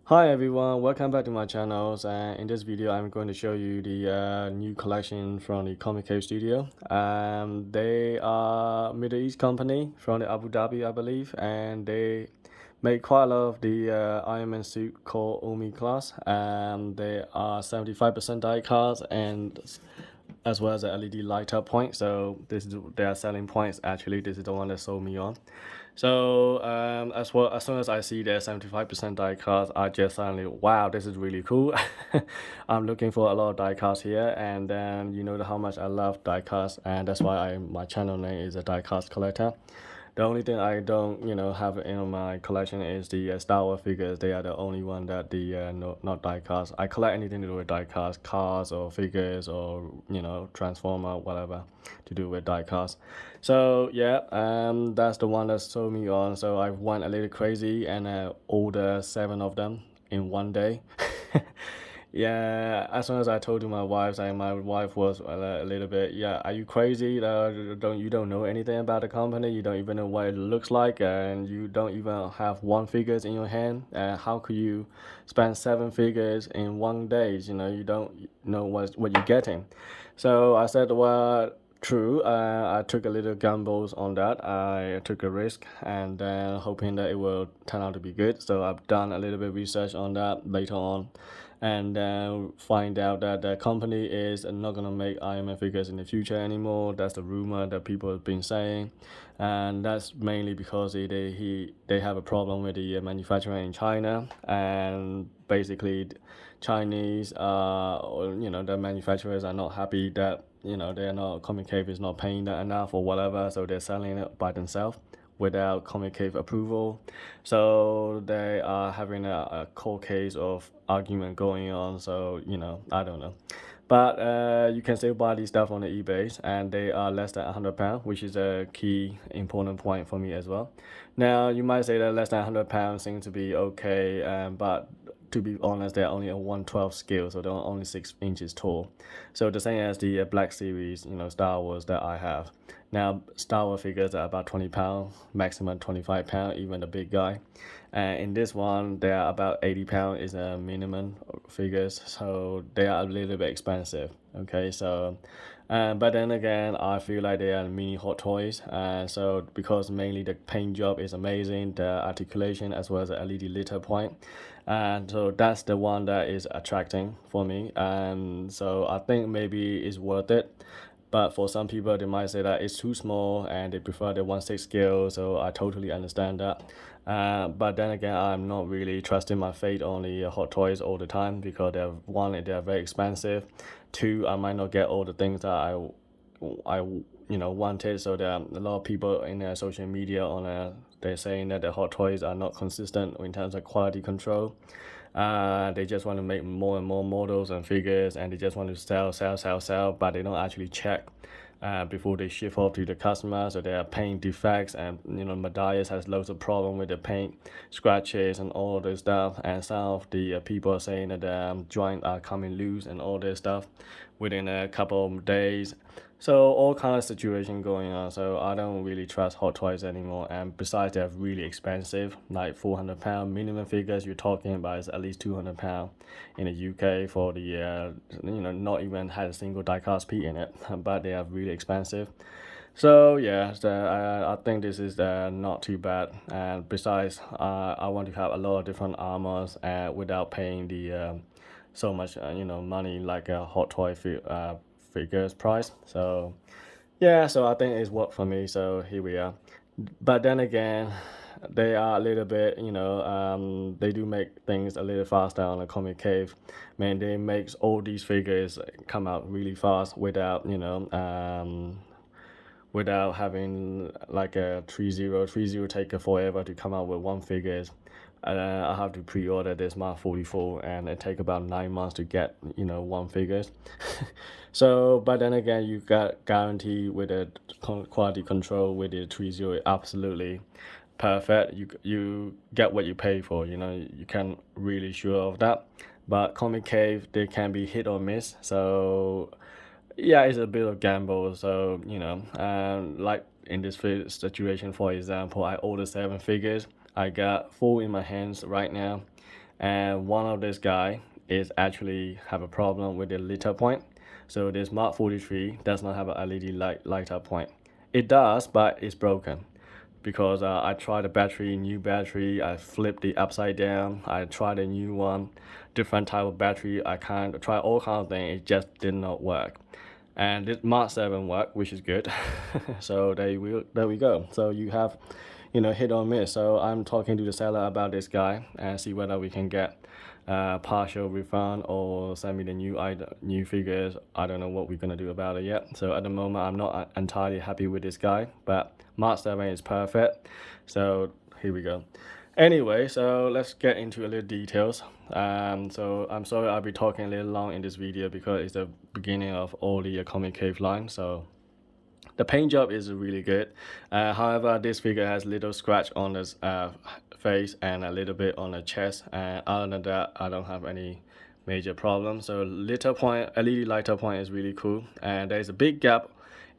Hi everyone, welcome back to my channels, and in this video I'm going to show you the new collection from the Comicave studio. They are Middle East company from the Abu Dhabi, I believe, and they make quite a lot of the Iron Man suit called Omi class. They are 75% die cast and as well as a LED light up point. So this is their selling points. Actually, this is the one that sold me on. So as soon as I see their 75% die cast, I just suddenly, wow, this is really cool. I'm looking for a lot of die cast here, and then you know how much I love die cast, and that's why my channel name is a die cast collector. The only thing I don't, have in my collection is the Star Wars figures. They are the only one that the no, not die cast. I collect anything to do with die cast, cars or figures or transformer, whatever to do with die cast. So yeah, that's the one that sold me on. So I went a little crazy and ordered 7 of them in one day. Yeah, as soon as I told my wife, and my wife was a little bit, yeah, are you crazy? You don't know anything about the company. You don't even know what it looks like, and you don't even have one figures in your hand. How could you spend 7 figures in one day? You don't know what you're getting. So I said, well, true. I took a little gambles on that. I took a risk, and then hoping that it will turn out to be good. So I've done a little bit of research on that later on, and find out that the company is not gonna make Iron Man figures in the future anymore. That's the rumor that people have been saying, and that's mainly because they have a problem with the manufacturing in China, and basically Chinese the manufacturers are not happy that they're not Comicave is not paying that enough or whatever, so they're selling it by themselves without Comicave approval. So they are having a court case of argument going on. So I don't know. But you can still buy these stuff on the eBay, and they are less than £100, which is a key important point for me as well. Now you might say that less than £100 seems to be okay, but to be honest, they're only a 1/12 scale, so they're only 6 inches tall. So the same as the Black Series, Star Wars that I have. Now Star Wars figures are about £20, maximum £25, even the big guy. And in this one, they are about £80 is a minimum figures, so they are a little bit expensive. Okay, so but then again, I feel like they are mini hot toys. So because mainly the paint job is amazing, the articulation as well as the LED litter point, and so that's the one that is attracting for me. And so I think maybe it's worth it. But for some people, they might say that it's too small and they prefer the 1/6 scale. So I totally understand that. But then again, I'm not really trusting my fate on the hot toys all the time because they're very expensive. Two, I might not get all the things that I wanted. So there are a lot of people in their social media they're saying that the hot toys are not consistent in terms of quality control. They just want to make more and more models and figures, and they just want to sell, but they don't actually check before they ship off to the customer. So there are paint defects, and Medias has loads of problem with the paint scratches and all this stuff. And some of the people are saying that the joint are coming loose and all this stuff within a couple of days. So all kind of situation going on. So I don't really trust hot toys anymore. And besides, they're really expensive, like £400 minimum figures. You're talking about is at least £200 in the UK for the not even had a single diecast piece in it, but they are really expensive. So yeah, I think this is not too bad. And besides, I want to have a lot of different armors without paying the so much money like a hot toy figures price. So yeah, so I think it's worked for me. So here we are. But then again, they are a little bit, they do make things a little faster on the Comicave. Man, they makes all these figures come out really fast without having like a 3030 take forever to come out with one figures. I have to pre-order this Mark 44, and it take about 9 months to get one figures. So but then again, you got guarantee with the quality control with the 30, absolutely perfect. You get what you pay for. You can really sure of that. But Comic Cave, they can be hit or miss. So yeah, it's a bit of gamble. So like in this situation, for example, I ordered 7 figures. I got 4 in my hands right now, and one of this guy is actually have a problem with the lighter point. So this Mark 43 does not have a LED lighter point. It does, but it's broken because I tried the new battery, I flipped the upside down, I tried a new one, different type of battery, I kind of tried all kinds of things, it just did not work. And this Mark 7 worked, which is good. So there we go. So you have, hit or miss. So I'm talking to the seller about this guy and see whether we can get partial refund or send me the new figures. I don't know what we're gonna do about it yet. So at the moment, I'm not entirely happy with this guy, but Mark 7 is perfect. So here we go. Anyway, so let's get into a little details. So I'm sorry I'll be talking a little long in this video because it's the beginning of all the Comicave line. So the paint job is really good. However, this figure has little scratch on his face and a little bit on the chest. And other than that, I don't have any major problems. So LED lighter point is really cool. And there's a big gap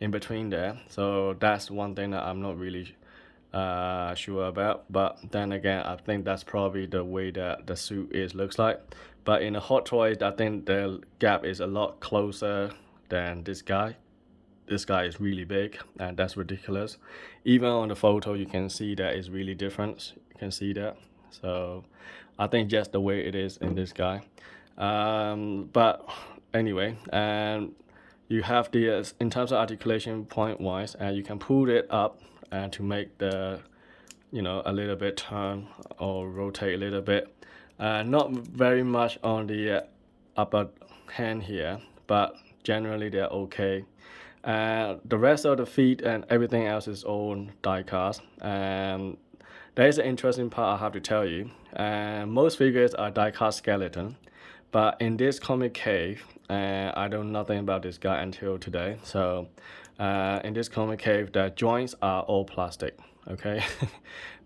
in between there. So that's one thing that I'm not really sure about, but then again, I think that's probably the way that the suit looks like. But in the Hot Toys, I think the gap is a lot closer than this guy. This guy is really big, and that's ridiculous. Even on the photo, you can see that it's really different. You can see that. So I think just the way it is in this guy. But anyway, and you have the in terms of articulation point wise, and you can pull it up and to make the a little bit turn or rotate a little bit. Not very much on the upper hand here, but generally they're okay. The rest of the feet and everything else is all die cast. And there's an interesting part I have to tell you. Most figures are die cast skeleton, but in this Comicave, I know nothing about this guy until today. So in this Comicave, the joints are all plastic, okay?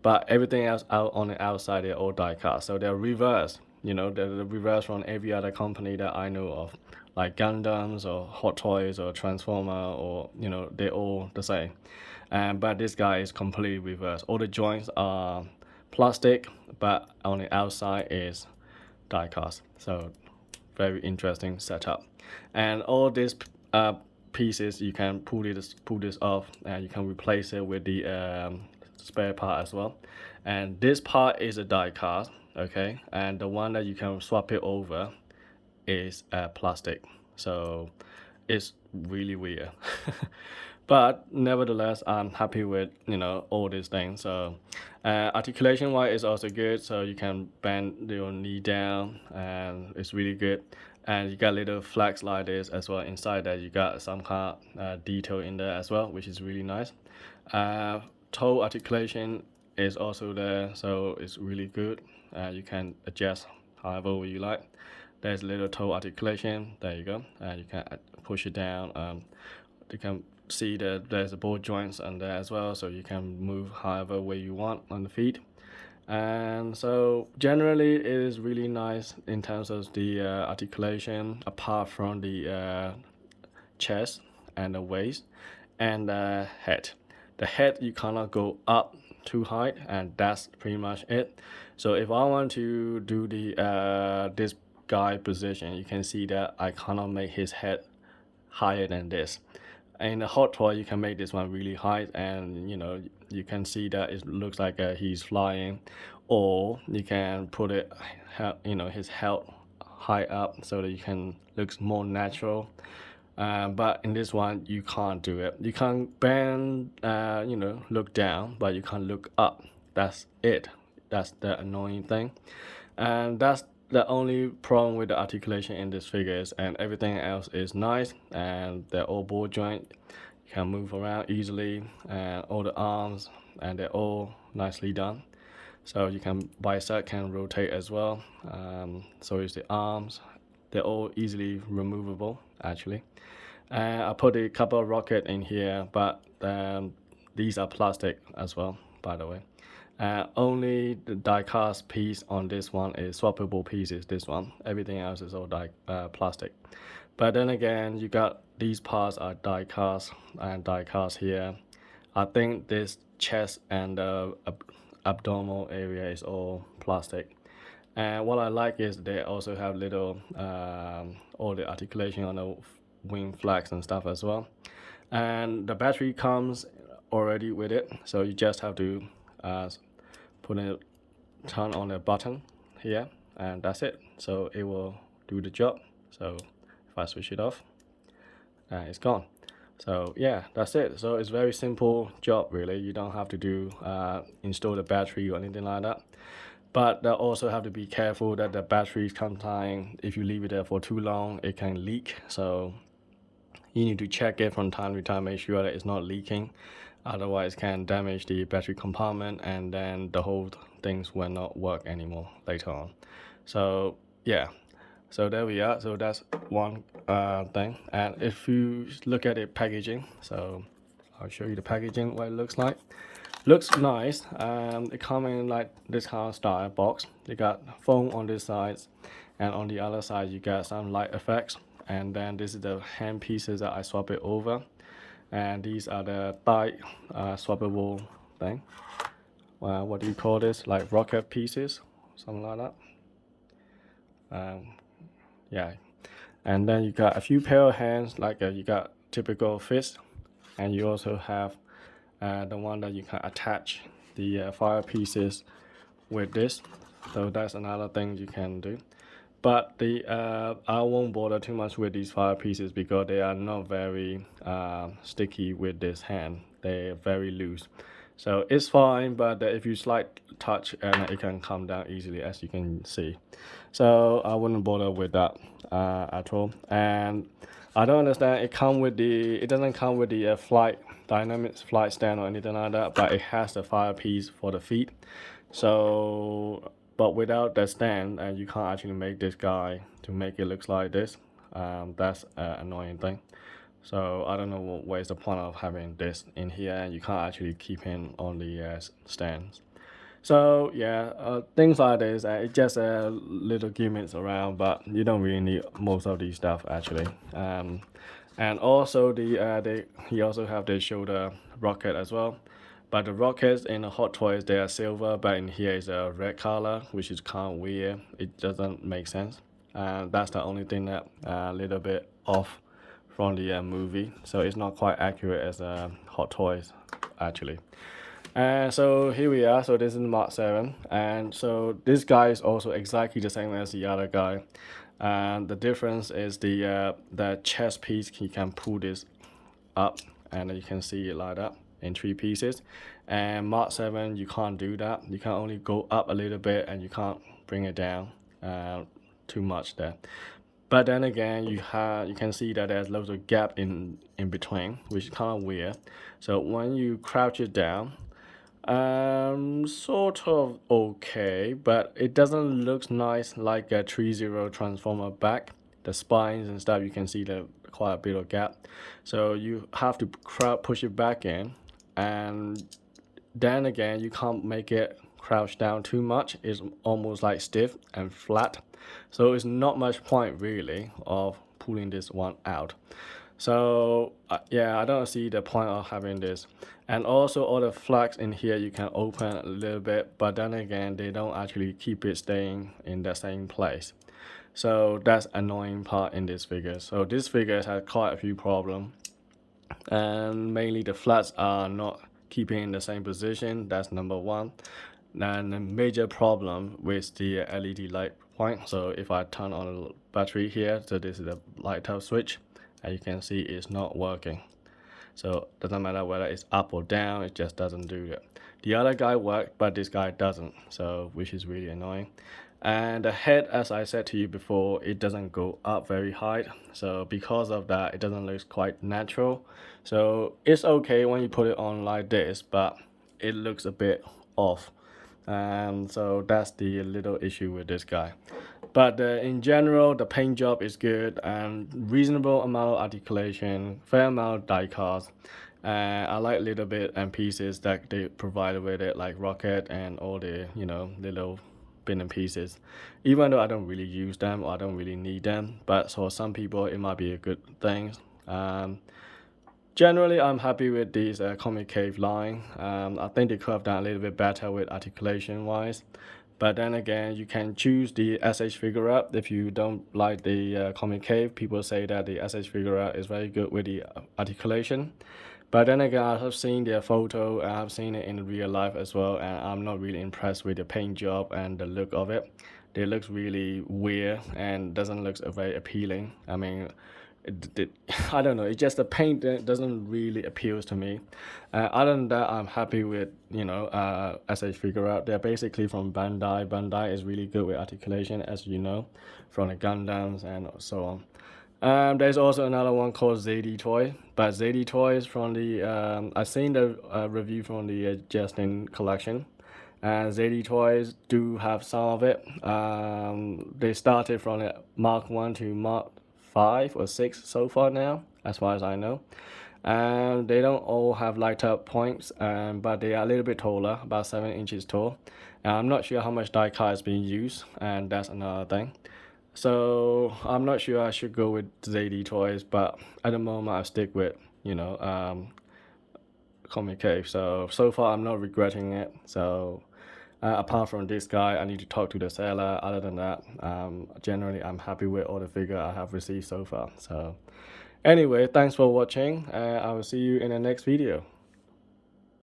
But everything else out on the outside, they're all die cast. So they're reversed, they're the reverse from every other company that I know of, like Gundams or Hot Toys or Transformer, or they're all the same. But this guy is completely reversed. All the joints are plastic, but on the outside is die cast. So very interesting setup. And all these pieces, you can pull this off, and you can replace it with the spare part as well. And this part is a die cast, okay, and the one that you can swap it over is plastic. So it's really weird. But nevertheless, I'm happy with all these things. So articulation wise is also good, so you can bend your knee down, and it's really good. And you got little flags like this as well. Inside that you got some kind of detail in there as well, which is really nice. Toe articulation is also there, so it's really good. You can adjust however you like. There's a little toe articulation, there you go. You can push it down. You can see that there's a ball joints on there as well, so you can move however way you want on the feet. And so generally it is really nice in terms of the articulation, apart from the chest and the waist and the head. The head, you cannot go up too high, and that's pretty much it. So if I want to do the this guy position, you can see that I cannot make his head higher than this. In the Hot Toy, you can make this one really high, and you can see that it looks like he's flying, or you can put it his head high up so that you can looks more natural. But in this one, you can't do it. You can't bend, look down, but you can't look up. That's it. That's the annoying thing. And that's the only problem with the articulation in this figures, and everything else is nice, and they're all ball joint. You can move around easily, and all the arms, and they're all nicely done. So you can bicep can rotate as well. So is the arms. They're all easily removable actually. I put a couple of rocket in here, but these are plastic as well, by the way. Only the die cast piece on this one is swappable pieces, this one. Everything else is all plastic. But then again, you got these parts are die cast, and die cast here. I think this chest and the abdominal area is all plastic. And what I like is they also have little all the articulation on the wing flags and stuff as well. And the battery comes already with it, so you just have to put it, turn on the button here, and that's it. So it will do the job. So if I switch it off, it's gone. So yeah, that's it. So it's very simple job really. You don't have to do install the battery or anything like that. But they also have to be careful that the battery sometimes, if you leave it there for too long, it can leak. So you need to check it from time to time, make sure that it's not leaking. Otherwise, it can damage the battery compartment, and then the whole things will not work anymore later on. So yeah, so there we are. So that's one thing. And if you look at the packaging, so I'll show you the packaging, what it looks like. Looks nice. It comes in like this kind of style box. You got foam on this side, and on the other side you got some light effects. And then this is the hand pieces that I swap it over, and these are the thigh swappable thing. What do you call this? Like rocket pieces, something like that. Yeah, and then you got a few pair of hands, like you got typical fist, and you also have the one that you can attach the fire pieces with this. So that's another thing you can do. But I won't bother too much with these fire pieces because they are not very sticky with this hand. They're very loose. So it's fine, but if you slight touch, and it can come down easily, as you can see. So I wouldn't bother with that at all. And I don't understand, it doesn't come with the flight dynamics flight stand or anything like that, but it has the fire piece for the feet. So but without the stand, you can't actually make this guy to make it look like this. That's an annoying thing. So I don't know what is the point of having this in here, and you can't actually keep him on the stands. So yeah, things like this, it's just little gimmicks around, but you don't really need most of these stuff actually. And also he also have the shoulder rocket as well. But the rockets in the Hot Toys, they are silver, but in here is a red color, which is kind of weird. It doesn't make sense. That's the only thing that a little bit off from the movie. So it's not quite accurate as Hot Toys, actually. And so here we are. So this is Mark 7. And so this guy is also exactly the same as the other guy. And the difference is the chest piece. You can pull this up, and you can see it like that in 3 pieces. And Mark 7, you can't do that. You can only go up a little bit, and you can't bring it down too much there. But then again, you can see that there's loads of gap in between, which is kind of weird. So when you crouch it down, sort of okay, but it doesn't look nice like a 3-0 transformer back. The spines and stuff, you can see quite a bit of gap. So you have to push it back in, and then again, you can't make it crouch down too much. It's almost like stiff and flat. So it's not much point really of pulling this one out. So yeah, I don't see the point of having this. And also all the flags in here you can open a little bit, but then again, they don't actually keep it staying in the same place. So that's annoying part in this figure. So this figure has quite a few problems, and mainly the flags are not keeping in the same position. That's number one. And a major problem with the LED light point. So if I turn on the battery here, so this is the light up switch, and you can see it's not working. So it doesn't matter whether it's up or down, it just doesn't do it. The other guy worked, but this guy doesn't, so which is really annoying. And the head, as I said to you before, it doesn't go up very high. So because of that, it doesn't look quite natural. So it's okay when you put it on like this, but it looks a bit off. And so that's the little issue with this guy. But in general, the paint job is good, and reasonable amount of articulation, fair amount of die cast. I like little bit and pieces that they provide with it, like rocket and all the little bit and pieces. Even though I don't really use them or I don't really need them, but for some people it might be a good thing. Generally, I'm happy with this Comicave line. I think they could have done a little bit better with articulation wise. But then again, you can choose the SH figure out if you don't like the Comicave. People say that the SH figure out is very good with the articulation. But then again, I have seen their photo, I have seen it in real life as well, and I'm not really impressed with the paint job and the look of it. It looks really weird and doesn't look very appealing. I mean, I don't know. It's just the paint that doesn't really appeals to me. Other than that, I'm happy with SH figure out. They're basically from Bandai. Bandai is really good with articulation, as you know, from the Gundams and so on. There's also another one called ZD Toy, but ZD Toy is from the I've seen the review from the Justin collection, and ZD Toys do have some of it. They started from the Mark 1 to Mark 5 or 6 so far now, as far as I know. And they don't all have light up points, but they are a little bit taller, about 7 inches tall. And I'm not sure how much die cut is being used, and that's another thing. So I'm not sure I should go with ZD Toys, but at the moment I stick with, Comicave. So far I'm not regretting it. So apart from this guy, I need to talk to the seller. Other than that, generally I'm happy with all the figure I have received so far. So anyway, thanks for watching. I will see you in the next video.